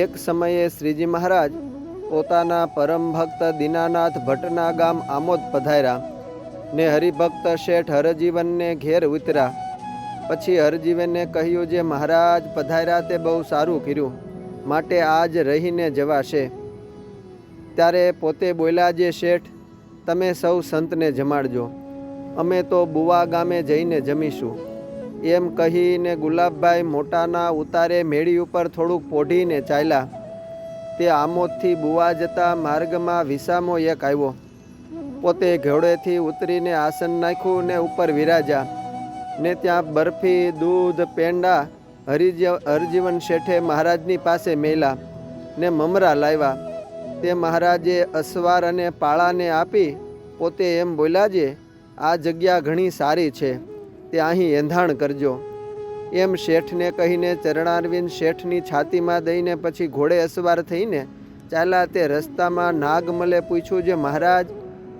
એક સમયે શ્રીજી મહારાજ પોતાના પરમ ભક્ત દીનાનાથ ભટ્ટના ગામ આમોદ પધાર્યા ને હરિભક્ત શેઠ હરજીવનને ઘેર ઉતર્યા. પછી હરજીવને કહ્યું, જે મહારાજ પધાર્યા તે બહુ સારું કર્યું, માટે આજ રહીને જવાશે. ત્યારે પોતે બોલ્યા, જે શેઠ તમે સૌ સંતને જમાડજો, અમે તો બુવા ગામે જઈને જમીશું. એમ કહીને ગુલાબભાઈ મોટાના ઉતારે મેળી ઉપર થોડુંક પોઢીને ચાલ્યા. તે આમોદથી બુવા જતા માર્ગમાં વિસામો એક આવ્યો. પોતે ઘોડેથી ઉતરીને આસન નાખ્યું ને ઉપર વિરાજ્યા. ને ત્યાં બરફી, દૂધ, પેંડા હરજીવન શેઠે મહારાજની પાસે મેલ્યા ને મમરા લાવ્યા. તે મહારાજે અસવાર અને પાળાને આપી પોતે એમ બોલ્યા, જે આ જગ્યા ઘણી સારી છે, તે અહીં એંધાણ કરજો. એમ શેઠને કહીને ચરણારવિંદ શેઠની છાતીમાં દઈને પછી ઘોડે અસવાર થઈને ચાલ્યા. તે રસ્તામાં નાગમલે પૂછ્યું, જે મહારાજ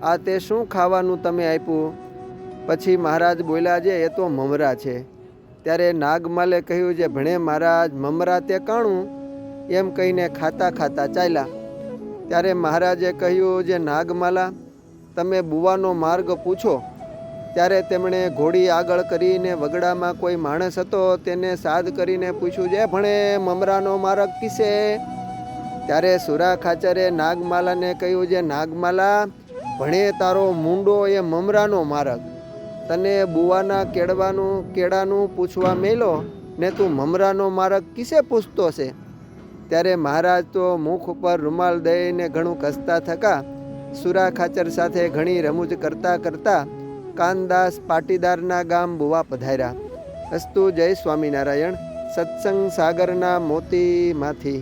આ તે શું ખાવાનું તમે આપ્યું? પછી મહારાજ બોલ્યા, જે એ તો મમરા છે. ત્યારે નાગમાલે કહ્યું, જે ભણે મહારાજ મમરા તે કાણું? એમ કહીને ખાતા ખાતા ચાલ્યા. ત્યારે મહારાજે કહ્યું, જે નાગમાલા તમે બુવાનો માર્ગ પૂછો. ત્યારે તેમણે ઘોડી આગળ કરીને વગડામાં કોઈ માણસ હતો તેને સાદ કરીને પૂછ્યું, જે ભણે મમરાનો માર્ગ કિસે? ત્યારે સુરા ખાચરે નાગમાલાને કહ્યું, જે નાગમાલા ભણે તારો મૂંડો એ મમરાનો માર્ગ, તને બુવાના કેળાનું પૂછવા મેલો ને તું મમરાનો માર્ગ કિસે પૂછતો છે? ત્યારે મહારાજ તો મુખ ઉપર રૂમાલ દઈને ઘણું કસતા થકા સુરા ખાચર સાથે ઘણી રમૂજ કરતા કરતા કાનદાસ પાટીદારના ગામ બુવા પધાર્યા. અસ્તુ જય સ્વામિનારાયણ. સત્સંગ સાગરના મોતીમાંથી